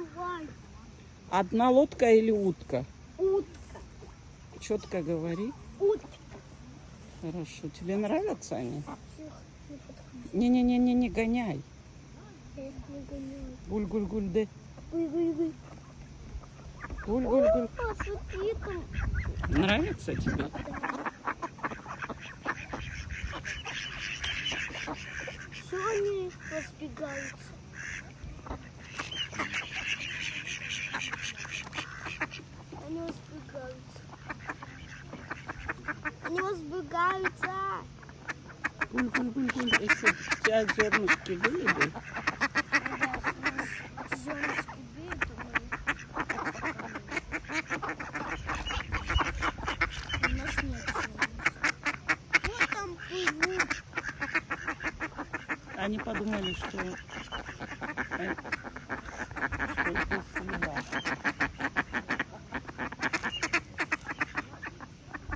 называется? Одна лодка или утка? Утка. Четко говори. Утка. Хорошо. Тебе нравятся они? Всех не подходит. Не-не-не, не гоняй. Я их не гоняю. Гуль-гуль-гуль-де. Ой-ой-ой. Гуль-гуль-гуль. Посмотри там. Нравится тебе? Все они разбегаются. Они разбегаются. Они разбегаются. Гуль-гуль-гуль-гуль. Если у тебя зернышки были бы, Зёнышки бьют, у нас нет зёнышек. Вот там плывут. они подумали, что